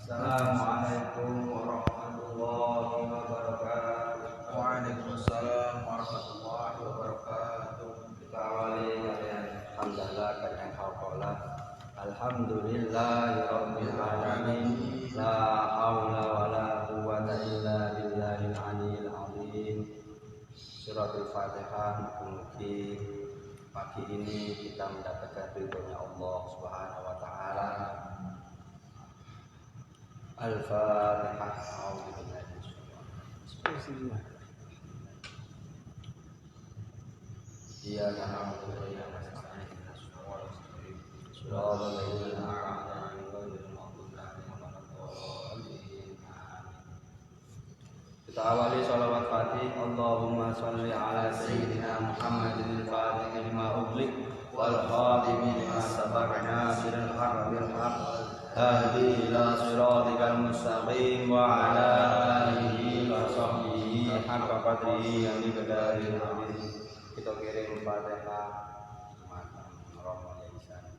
Assalamualaikum warahmatullahi wabarakatuh. Waalaikumsalam warahmatullahi wabarakatuh. Kita awali kalian hamdalah kalian hauqalah. Alhamdulillahirabbil alamin. La haula wala quwwata illa billahil aliyil azim. Suratul Fatihah. Mungkin pagi ini kita mendapatkan ridhonya Allah Subhanahu wa taala. Al-Fatihah. A'udzubillahi minasyaitonir Iyyaka na'budu wa iyyaka nasta'in ihdinas siratal ladzina an'amta 'alaihim ghairil maghdubi 'alaihim waladdallin. Kita awali sholawat Fatih. Allahumma sholli ala sayyidina Muhammadin al-Fatih lima ughliq wal khatimi lima sabaqa nasiril haqqi bil haqq hadi ila siratikal mustaqim wa ala alihi wa sahbihi haqqa qadrihi yang diqadarin amin. Kita kirim Fatihah Rahman Ihsan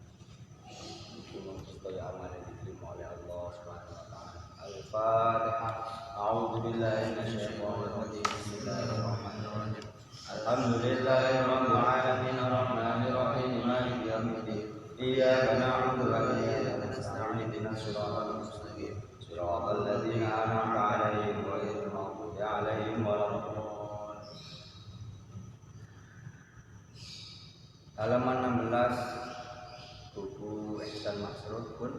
supaya amal diterima oleh Allah Subhanahu wa taala. Al-Fatihah. A'udzubillahi minasyaitonir rajim. Bismillahirrahmanirrahim. Alhamdulillahirabbil alamin arrahmanir rahim maliki yaumiddin. Iyyaka na'budu wa iyyaka nasta'in ihdinas siratal mustaqim. Siratal ladzina an'amta 'alaihim ghairil maghdubi 'alaihim waladdallin. Halaman 16 buku Ihsan Masrur pun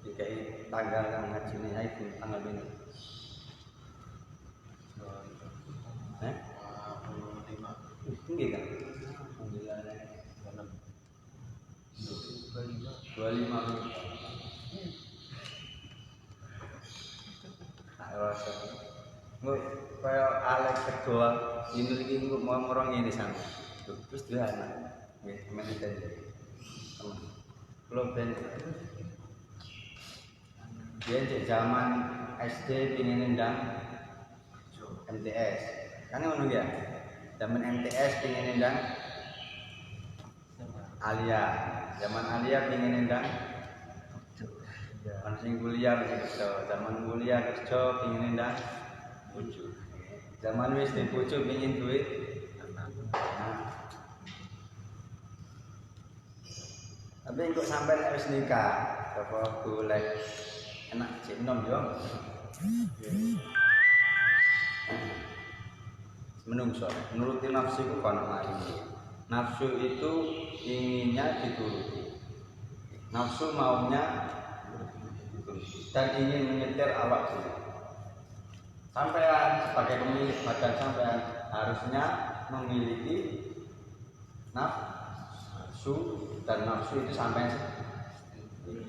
dikai tanggal yang ngaji ini itu tanggal ini. Tinggi kan? 25 menit. Kayak Alex kedua ini mau orang ini sana. Terus dia anak. Nggih, meniten. Belum ben. Dia cek zaman SD pingin nendang MTS. Kan ngono ya? Zaman MTS pingin nendang Alia. Zaman Alia pingin nendang sing kuliah kerja. Zaman kuliah kerja pingin nendang bojo. Zaman wis di bojo pingin duit anak. Tapi kok sampai harus nikah, apa boleh enak cek nom yo. Menungso, menuruti nafsu itu kono mari. Nafsu itu inginnya dituruti. Nafsu maunya dituruti dan ingin menyetir awak dulu. Sampean sebagai pemilik badan sampean harusnya memiliki nafsu. Dan nafsu itu sampai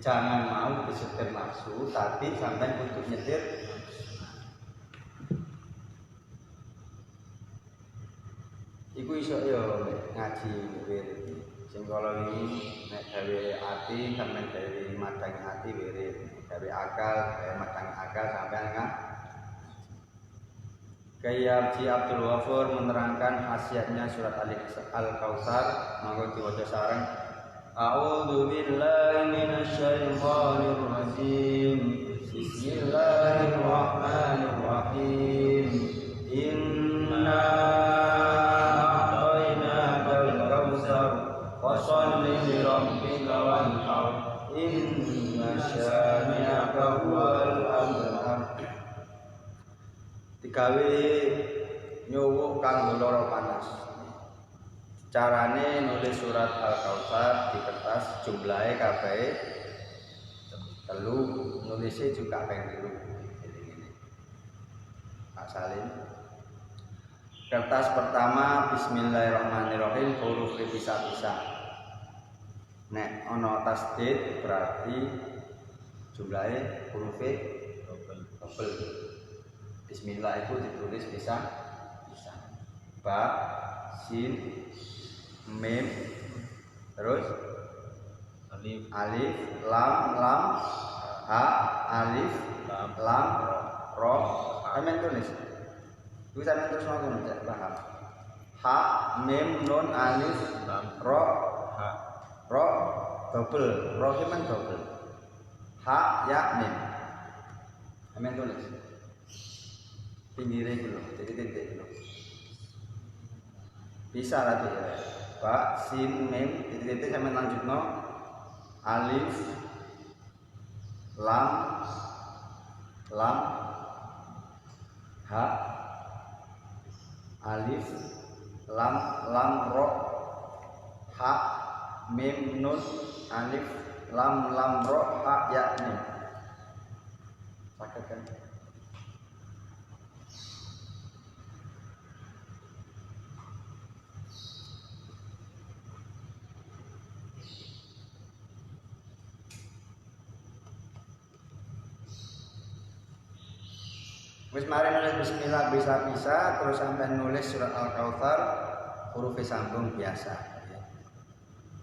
jangan mau disetir nafsu, tapi sampai untuk nyetir. Iku iso yo ngaji wirid. Sing kala ini nek gawe ati sampean gawe madang ati wirid, gawe akal, gawe madang akal sampean kan. Kayak Ji Abdul Ghafur menerangkan khasiatnya surat Al-Kautsar, mangko diwaca sareng. A'udzu billahi minasy syaithanir rajim. Bismillahirrahmanirrahim. Inna a'tainakal kautsar fasholli li rabbika wanhar. Inna syani'aka huwal abtar. Digawe nyuwuh kanggo lara panas. Carane nulis surat Al-Kautsar di kertas jumlahe kabeh 3, nulisnya juga ping 3. Pak Salim. Kertas pertama Bismillahirrahmanirrahim huruf dipisah-pisah. Nek ana tasdid berarti jumlahe hurufé double. Bismillah itu ditulis pisah-pisah. Ba, sin, mim, terus alif, lam, ha, alif, lam, ro. Amen tulis. Itu sampean terus ngono ya, paham. Ha, mim, nun, alif, lam, ro, ro, double. Ro ki men double. Ha, ya, mim. Sampeyan tulis. Pinggire iku lho, titik-titik lho. Bisa nanti ya. Ba, sin, mim, titik-titik sampeyan lanjutno. Alif, lam, ha, alif, lam, ro, ha, mim, nun, alif, lam, ro, ha, ya, mim. Sakit kan? Wis mari nulis bismillah bisa-bisa terus sampai nulis surat Al-Kautsar huruf sambung biasa.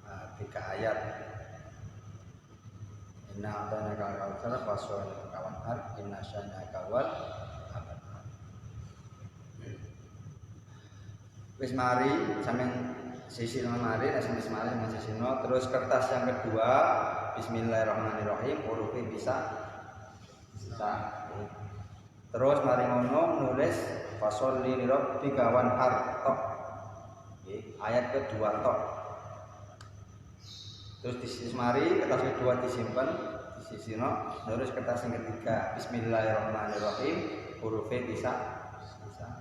Nah, 3 ayat. Inna a'tainaka al-kautsar fasholli kawanhar inna syani'aka wal abtar. Wis mari sampean sisi mari sampai mari sampai sisi terus kertas yang kedua bismillahirrahmanirrahim huruf bisa. Terus mari ngono nulis fasholli li rabbika wanhar tok. Ayat kedua tok. Terus di sisi mari kertas kedua disimpan di sisi terus kertas yang ketiga bismillahirrahmanirrahim huruf bisa.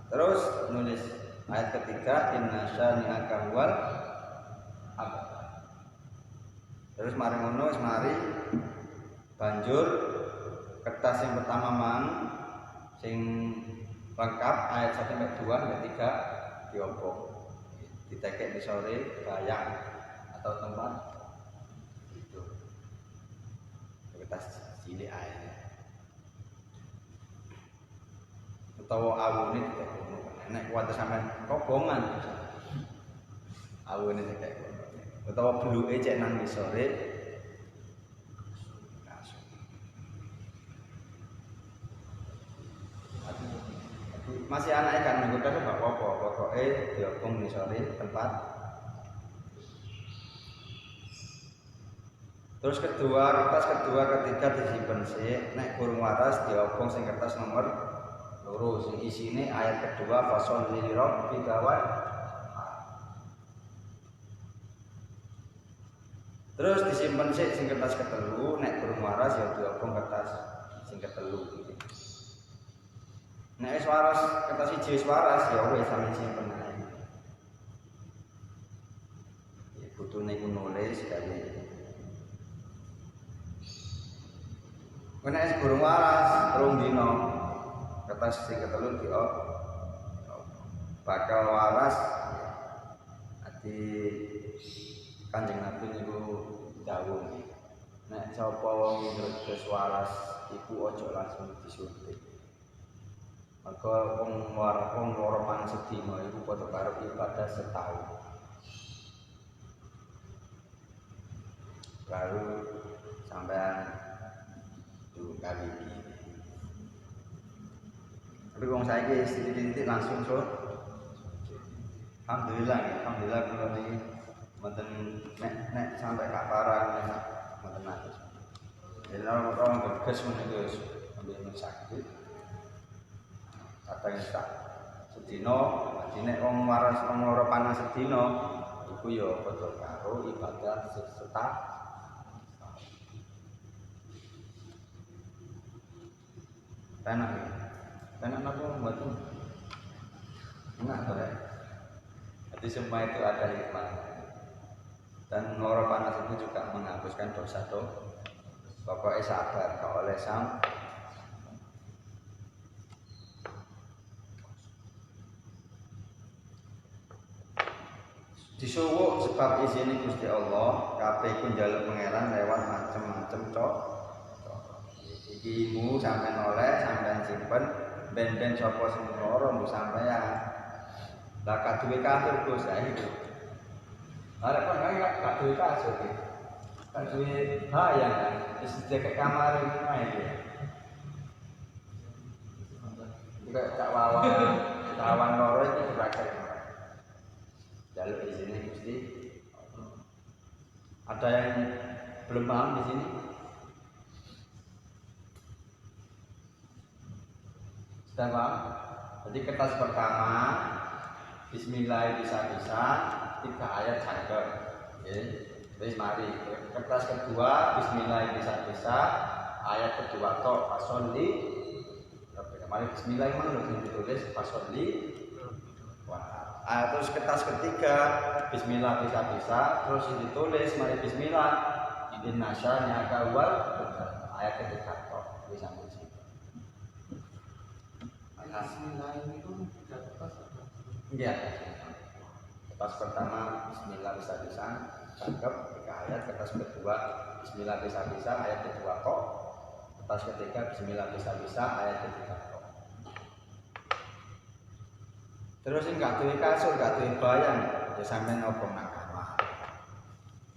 Terus nulis ayat ketiga inna syani'aka wal abtar. Terus mari ngono mari banjur kertas yang pertama mang sing lengkap ayat 1 sampai 2 ayat 3 diobong ditekek di sore bayang atau tempat itu kertas cilik ayat utawa awune ditekek nek kuat sampean kobongan awune ditekek utawa bluke cek nang sore masih anak kan minggu depan gak apa-apa pokoknya diobong di sore tempat. Terus kertas kedua ketiga disimpen sih nek kurung waras diobong sing kertas nomor loro sing isine ayat kedua fasholli li rabbika wan. Terus disimpen sih sing kertas ketelu nek kurung waras ya diobong kertas sing ketelu gitu. Nek waras kertas siji wis waras ya wis sampe simpen ae. Ya butune ku nulis kali. Nek burung waras telung dino kertas sing ketelu di bakal waras ati Kanjeng Nabi niku dawuh. Nek sapa wong wis waras iku aja langsung disuntik. Maka wong loro pan sedina iku padha karo ibadah setahun. Baru sampean kali ini. Tapi wong saiki sithik-sithik langsung alhamdulillah kula niki mboten nek sampai gak parah mboten nate. Jadi orang geges menika wis ambil sakit. Kadang sak sedina, nek wong waras wong loro panas sedina, iku ya padha karo ibadah setahun. Tenan apa mboten? Enggak boleh. Jadi semua itu ada hikmah. Dan loro panas itu juga menghapuskan dosa tuh. Pokoknya sabar kalau oleh sam. Disuwuk sebab izin Gusti Allah kabeh ku njaluk pangeran lewat macem-macem cok. Iki ilmu sampean oleh sampean simpen ben-ben sapa sing lara mbok sampean. Lah kaduwe kafir Gus ae iki. Arep kan gak duwe kasus iki. Kan duwe bahaya kan. Wis dicek kamar iki ae. Enggak tak lawan loro iki praktek. Jalur di sini Gusti. Ada yang belum paham di sini? Sudah paham? Jadi kertas pertama Bismillah bisa-bisa 3 ayat cangkem. Oke. Terus mari kertas kedua Bismillah bisa-bisa ayat kedua tok fasoli. Kemarin Bismillah memang udah ditulis fasoli. Terus kertas ketiga Bismillah bisa-bisa terus ditulis mari Bismillah Innasya'nika kawal ayat ketiga tok bisa sih. Bismillah ini pun kertas apa? Iya. Kertas pertama Bismillah bisa-bisa cangkep 3 ayat, kertas kedua Bismillah bisa-bisa ayat kedua tok, kertas ketiga Bismillah bisa-bisa ayat ketiga tok. Terus ini gak duwe kasur, gak duwe bayang, ya sampean opo nang kamar.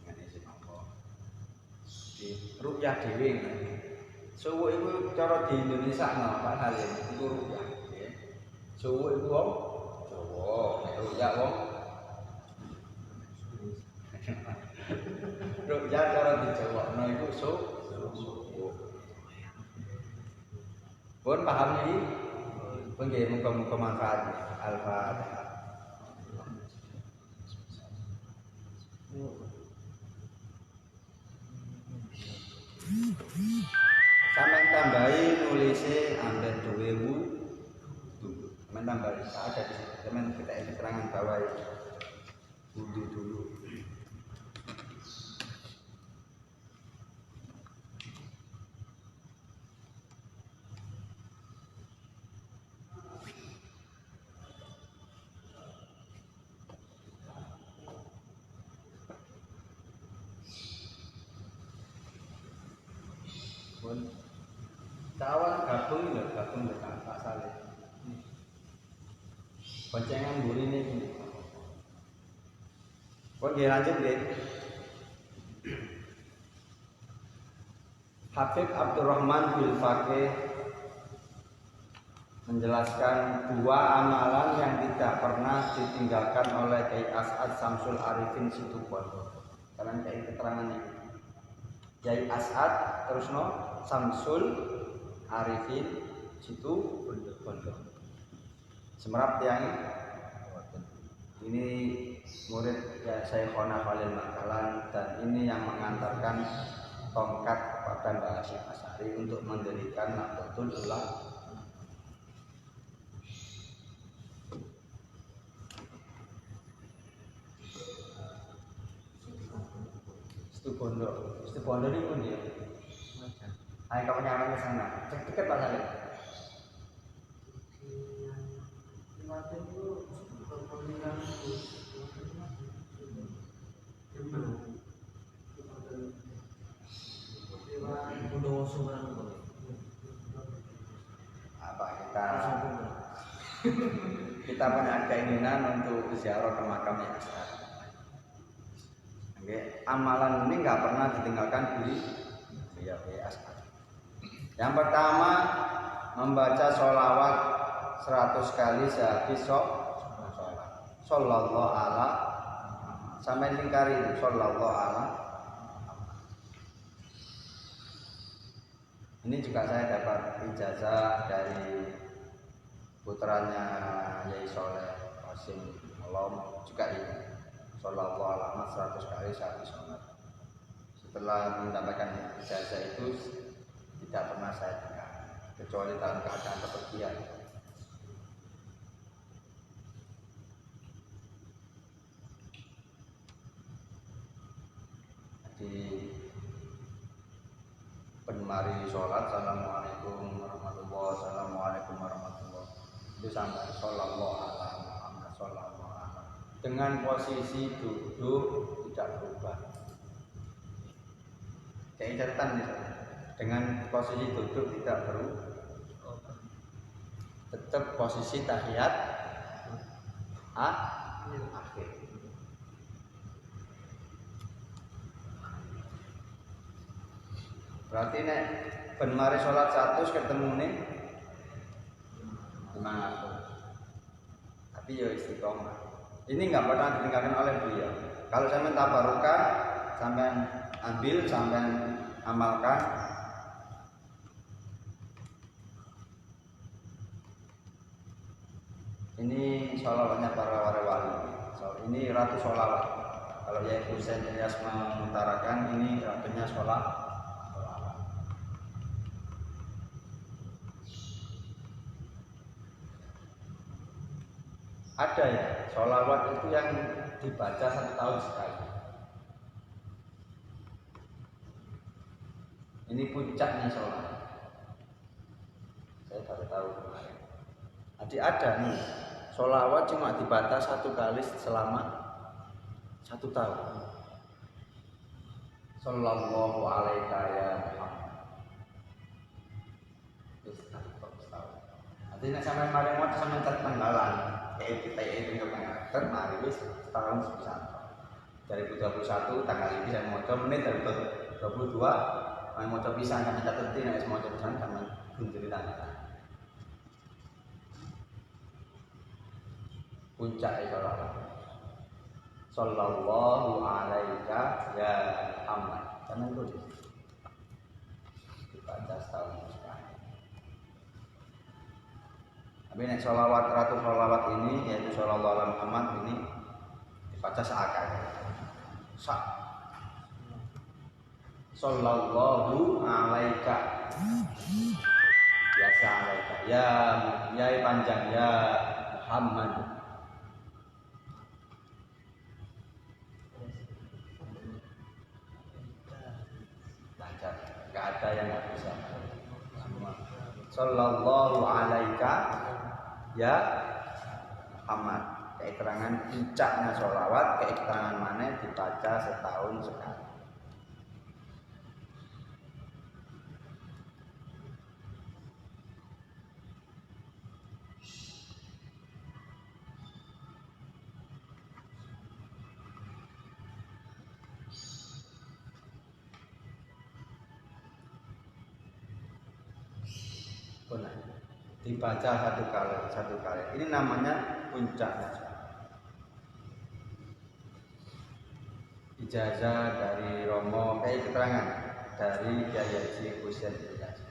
Ngene sing opo. Di rukyah dhewe. Suwuk iku cara di Indonesia no, Pak Halim iku rukyah. Suwuk iku wong Jawa, nek rukyah wong rukyah cara di Jawa no iku suwuk. Pun paham iki? Pun nggih muga-muga manfaat. Al-Fatihah. Sampeyan tambahi nulise amben duwe wudu. Sampeyan tambahi ada di situ. Sampeyan kita keterangan bawah wudu dulu. Kawan gabung dengan Pak Saleh. Boncengan burine iki. Kok nggih lanjut nggih. Habib Abdurrahman bin Faqih menjelaskan 2 amalan yang tidak pernah ditinggalkan oleh Kiai As'ad Samsul Arifin Situbondo. Kalian kayak keterangan ini. Kiai As'ad terus Samsul Arifin Situbondo. Semerap yang ini murid ya Syekhona Khalil Makalan dan ini yang mengantarkan tongkat kepada Mbah Hasyim Asy'ari untuk mendirikan Nahdlatul Ulama. Situbondo ini pun dia. Ayo kamu nyaman ke sana. Cek tiket Pak Saleh. Apa kita punya keinginan untuk ziarah ke makamnya As'ad. Oke, amalan ini nggak pernah ditinggalkan di As'ad. Yang pertama membaca sholawat 100 kali sehabis sholat. Sallallahu ala sampai lingkari itu sallallahu ala. Ini juga saya dapat ijazah dari putranya Yai Soleh Qasim Alom juga ini sallallahu ala 100 kali sehabis sholat. Setelah mendapatkan ijazah itu tidak pernah saya dengar kecuali dalam keadaan kepergian. Di penmari sholat assalamualaikum warahmatullahi wassalamualaikum warahmatullahi itu sampai sallallahu alaihi Muhammad sallallahu alaihi dengan posisi duduk tidak berubah. Kayak catatan nih, dengan posisi duduk tidak berubah, tetap posisi tahiyat akhir. Berarti nek ben mari salat 100 ketemu nih 500. Tapi ya istiqomah. Ini enggak pernah ditinggalkan oleh beliau. Kalau saya minta barokah, sampean ambil, sampean amalkan. Ini sholawatnya para wali. Ini ratu sholawat. Kalau Yai Husain Ilyas mengutarakan ini ratunya sholawat. Ada ya, sholawat itu yang dibaca 1 tahun sekali. Ini puncaknya sholawat. Saya baru tahu kemarin. Jadi ada nih, sholawat cuma dibaca 1 kali selama 1 tahun. Sallallahu alaihi ya Muhammad. Artinya sampai mari mau sampai tertanggalan. Kita itu nggak mari wis tahun bisa. Dari 2021 tanggal ini saya mau coba menit dari 22 mau coba bisa kan kita terti nek mau coba bisa kan gunjuri tanggal. Puncak sholawat. Sallallahu alaika ya Muhammad. Karena itu dibaca setahun sekali. Tapi nek sholawat ratu sholawat ini yaitu sallallahu alaihi Muhammad ini dibaca seakan. Sallallahu alaika. Biasa alaika. Ya panjang ya Muhammad. Gak ada yang nggak bisa. Sallallahu alaika ya Muhammad. Keterangan puncaknya sholawat, keterangan mana dibaca setahun sekali. Dibaca satu kali. Ini namanya puncaknya. Ijazah dari Romo keterangan dari Kyai Haji Husain Ilyas.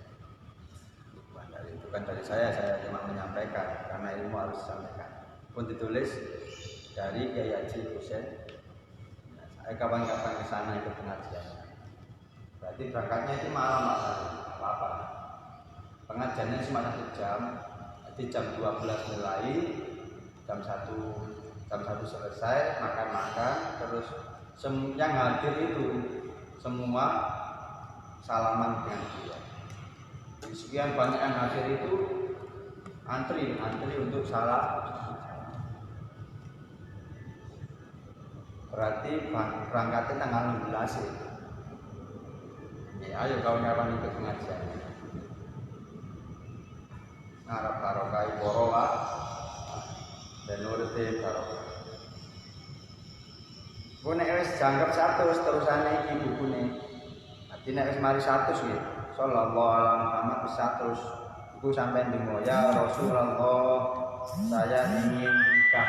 Bukan dari saya cuma menyampaikan karena ilmu harus disampaikan. Pun ditulis dari Kyai Haji Husain. Saya kapan-kapan ke sana ikut pengajian. Berarti berangkatnya itu malam apa? Pengajiannya cuma 1 jam. Jadi jam 12 mulai, jam 1 selesai, makan-makan, terus yang hadir itu semua salaman dengan dia. Sekian banyak yang hadir itu antri untuk salam. Berarti berangkatnya tanggal 16 ya. Ayo kawan-kawan ikut pengajian. Ngarap barokah borowa dan nurute barokah. Bu nek wis jangkep 100 terusane iki bukune. Dadi nek wis mari 100 nggih. Sallallahu alaihi Muhammad 100. Iku sampean ndonga ya Rasulullah, saya ingin nikah.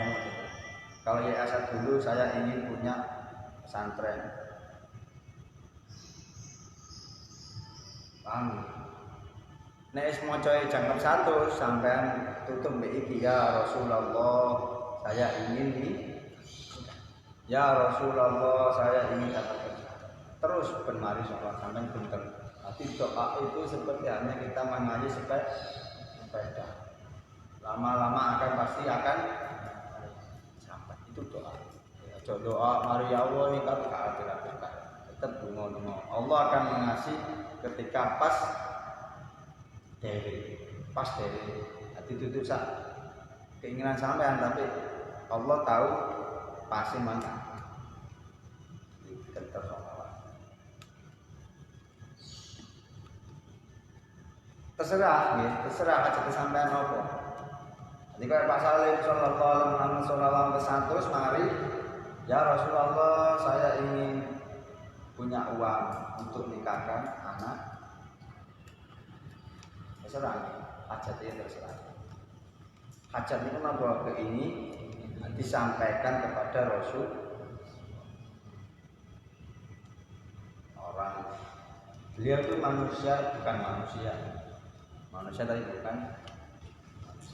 Ngomong gitu. Kalau ya asal dulu saya ingin punya pesantren. Paham? Nek wis maca jangkep 100 sampean tutup mbek iki ya Rasulullah, saya ingin ya Rasulullah, saya ingin dapat kerja. Terus ben mari salat sampean pinter. Nanti doa itu seperti hanya kita mengaji sepeda. Lama-lama pasti akan sampai. Itu doa. Ya, doa mari ya Allah ini tapi akhir-akhir. Tetap donga-donga. Allah akan mengasih ketika pas dari hati tutup keinginan sampean, tapi Allah tahu pasti mana tetap sholawat. Terserah aja sampean apa. Jadi kalau Pak Salim sallallahu alaihi wasallam ke 100 mari ya Rasulullah, saya ingin punya uang untuk nikahkan anak. Terserah, hajatnya terserah. Hajat itu membawa ke ini disampaikan kepada Rasul. Orang beliau itu manusia bukan manusia. Manusia tadi bukan manusia.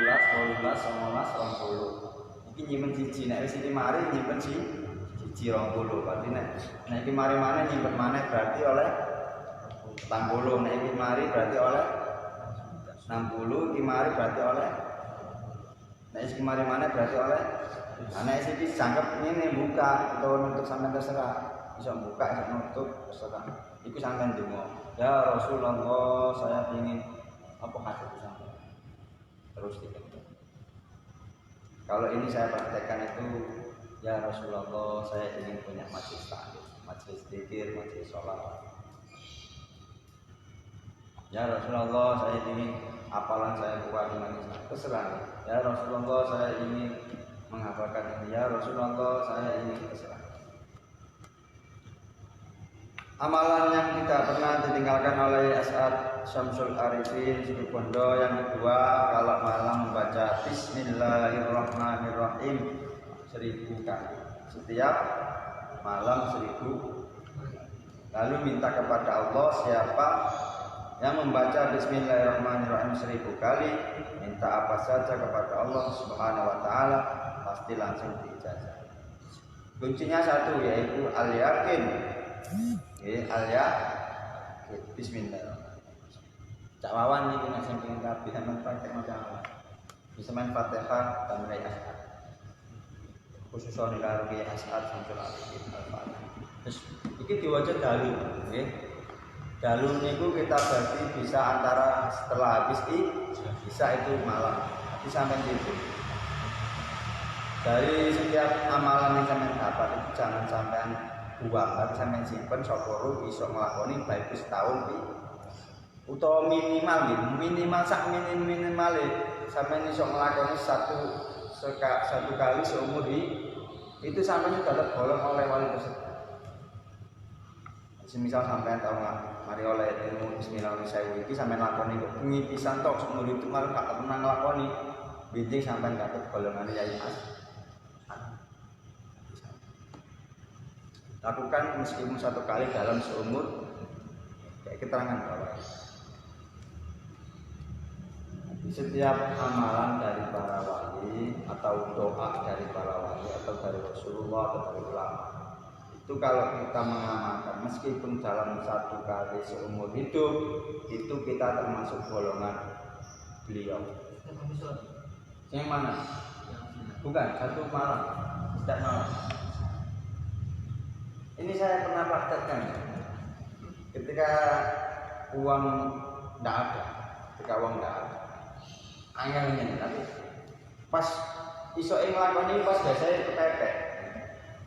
20, iki nyimpen siji, nek wis iki mari nyimpen siji 20. Berarti nek iki mari maneh nyimpen maneh berarti oleh 40. Nek iki mari berarti oleh 60, iki mari berarti oleh nek iki mari maneh berarti oleh nek iki jangkep ngene buka atau nutup sampean terserah. Bisa buka, bisa nutup terserah. Iku sampean donga. Ya Rasulullah, saya ingin apa hajat sampean. Terus dikatakan. Kalau ini saya praktekkan itu, ya Rasulullah, saya ingin punya majelis taklim, majelis zikir, majelis sholat. Ya Rasulullah, saya ingin hafalan saya kuat dengan Islam. Terserah. Ya Rasulullah, saya ingin menghafalkan ini. Ya Rasulullah, saya ingin terserah. Amalan yang tidak pernah ditinggalkan oleh As'ad Syamsul Arifin Situbondo yang kedua, kalau malam membaca Bismillahirrahmanirrahim 1000 kali. Setiap malam 1000. Lalu minta kepada Allah, siapa yang membaca Bismillahirrahmanirrahim 1000 kali, minta apa saja kepada Allah Subhanahu wa taala, pasti langsung diijazah. Kuncinya satu, yaitu al-yakin. Bismillahirrahmanirrahim. Cak Wawan ini nek sing pengen kabeh sampeyan praktek maca Allah. Bisa main Fatihah dan mulai As'ad. Khususane karo Kiai As'ad Syamsul Arifin Al-Fatihah. Terus iki diwaca dalu, nggih. Dalu niku kita berarti bisa antara setelah habis bisa itu malam. Nanti sampai tidur. Dari setiap amalan yang sampean dapat itu jangan sampean buang, tapi sampean simpen sapa ro iso nglakoni baik setahun iki. Utawa minimal sak minimal sampean iso nglakoni satu kali seumur itu sampean dapat golong oleh wali tersebut. Semisal sampean tahu mari oleh ilmu Bismillahirrahmanirrahim iki sampean lakoni kok bengi pisan tok seumur itu malah gak pernah nglakoni. Bintik sampean dapat golongan Yai Mas. Lakukan meskipun satu kali dalam seumur, kayak keterangan bawah. Setiap amalan dari para wali atau doa dari para wali atau dari Rasulullah atau dari ulama, itu kalau kita mengamalkan meskipun dalam satu kali seumur hidup, itu kita termasuk golongan beliau. Yang mana? Bukan satu malam, setiap malam. Ini saya pernah praktekkan ketika uang tidak ada, angelnya tapi pas iso nglakoni pas biasanya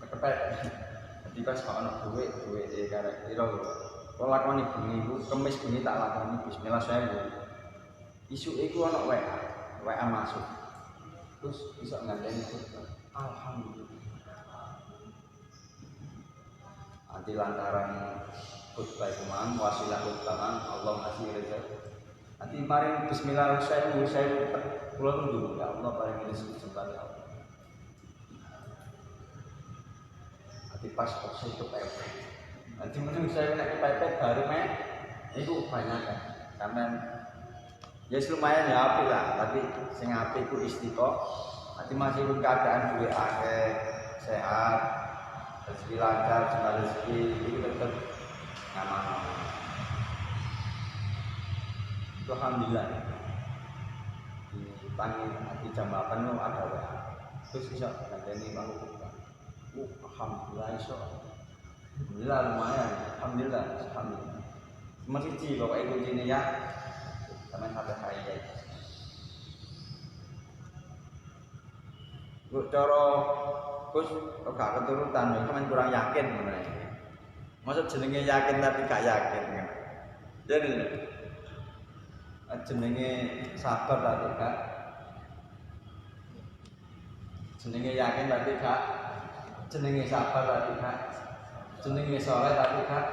kepepet. Jadi pas kalau duit karek iro. Kalau lakoni bengi ku kemis bengi tak lakoni bismillah saya bu. Isu iku ana WA masuk. Terus iso ngandani alhamdulillah. Nanti lantaran khutbah imam wasilah utama Allah ngasih rezeki. Nanti mari bismillahirrahmanirrahim saya pulang dulu ya Allah paling rezeki sempat ya Allah. Nanti pas proses itu pepet. Nanti mungkin saya kena kepepet baru itu banyak kan. Sampeyan ya lumayan ya apik lah, tapi sing apik ku istiqomah. Nanti masih keadaan duwe akeh, sehat, rezeki lancar, jumlah rezeki itu tetap nyaman. Itu alhamdulillah. Di pagi nanti jam 8 itu ada WA. Terus bisa ngajeni bangun buka. Alhamdulillah iso. Alhamdulillah lumayan. Alhamdulillah. Masih siji pokoknya kuncinya ya. Sampai sampai kaya. Cara Gus gak keturutan, sampeyan kurang yakin ngono iki. Maksud jenenge yakin tapi gak yakin kan. Jadi jenenge sabar tapi gak jenenge yakin tapi gak jenenge sabar tapi gak jenenge saleh tapi gak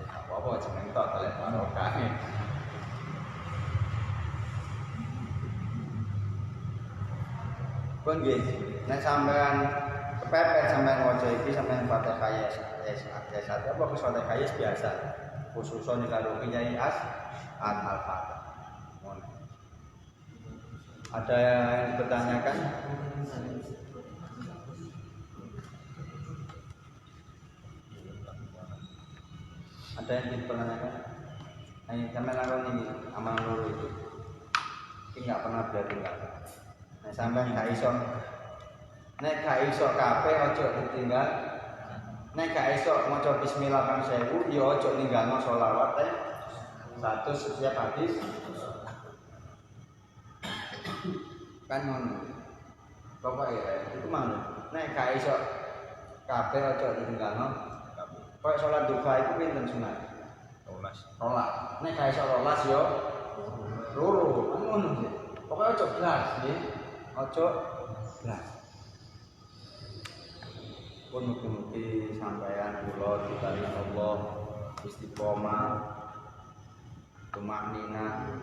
apa-apa jeneng tok oleh barokah. Pun nggih, nek sampean kepepet sampean waca iki sampean Fatihah ya satu apa Gus Fatihah biasa. Khususon karo Kiai Al-Fatihah. Ada yang dipertanyakan? Ada yang dipertanyakan? Ayo sampean lakon ini amal loro itu. Iki enggak pernah berarti enggak. Nek sampean gak iso kabeh aja ditinggal. Nek gak iso maca bismillah kang 1000 ya aja ninggalno selawat 100 setiap hadis. Kan ngono. Pokoke itu mang. Nek gak iso kabeh aja ditinggalno. Kok salat duha iku pinten sunat? 12. Nek gak iso 12 ya loro. Ngono sih. Pokoke aja blas nggih. Ojo blas. Pun mugi-mugi sampeyan kula dikali Allah istiqomah tumaknina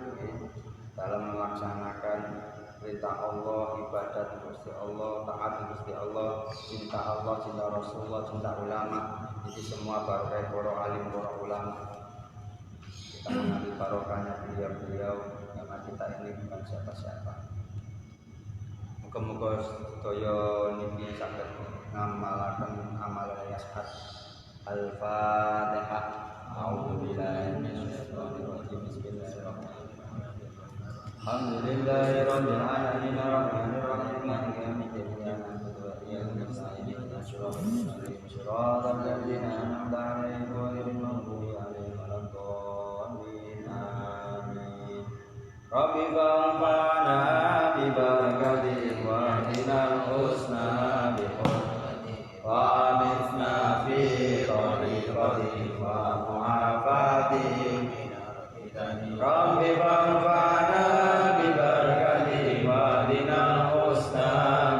dalam melaksanakan perintah Allah, ibadat Gusti Allah, taat Gusti Allah, cinta Allah, cinta Rasulullah, cinta ulama. Jadi semua barokah para alim, para ulama. Kita mengambil barokahnya beliau-beliau karena kita ini bukan siapa-siapa. Muga-muga sedaya niki saged ngamalaken amalan yashat. Al-Fatihah. A'udzubillahi minasyaitonir rajim. Bismillahirrahmanirrahim. Alhamdulillahirabbil alamin arrahmanir rahim maliki yaumiddin iyyaka na'budu wa iyyaka nasta'in ihdinas siratal mustaqim siratal ladzina an'amta 'alaihim ghairil maghdubi 'alaihim waladdallin. Amin. Rabbi fa'ana bi barakatin wa dinal husna bi hurmati wa amithna fi tariqati wa mu'afati Rabbi fa'ana bi barakatin wa dinal husna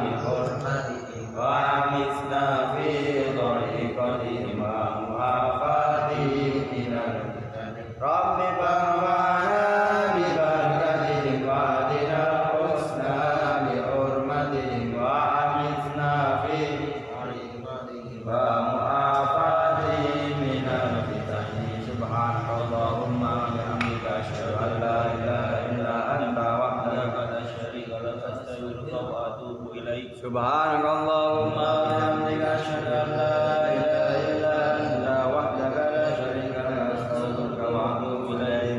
bi hurmati wa amithna fi tariqati wa mu'afati Rabbi fa'ana Subhanallahumma wa bihamdika asyhadu an la ilaha illa anta wahdaka la syarika lak astaghfiruka wa atubu ilaik. Subhanallahumma wa bihamdika asyhadu an la ilaha illa anta wahdaka la syarika lak astaghfiruka wa atubu ilaik.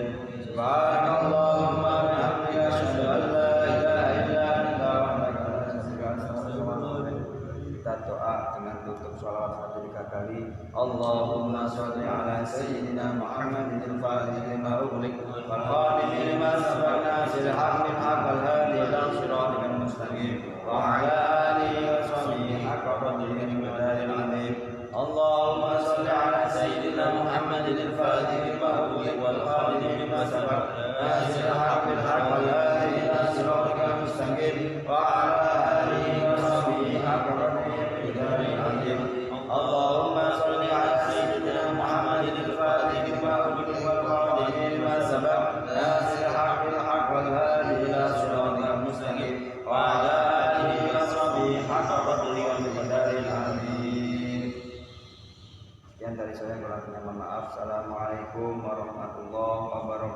Kita doa dengan tutup shalawat 3 kali. Allahumma shalli ala sayyidina Muhammadin al-fatih lima ughliq wal khatim lima sabaqa nasiril haqqi bil haqq wal hadi ila siratal mustaqim wa ala اللهم صل على سيدنا محمد الفاتح لما أغلق والخاتم لما سبق ناصر الحق بالحق والهادي إلى صراطك المستقيم وعلى آله وصحبه حق قدره ومقداره العظيم اللهم صل على سيدنا محمد الفاتح لما أغلق والخاتم لما سبق ناصر الحق بالحق والهادي إلى صراطك المستقيم وعلى آله وصحبه حق قدره ومقداره العظيم. Sekian dari saya, kurang lebihnya mohon maaf. Assalamualaikum warahmatullahi wabarakatuh.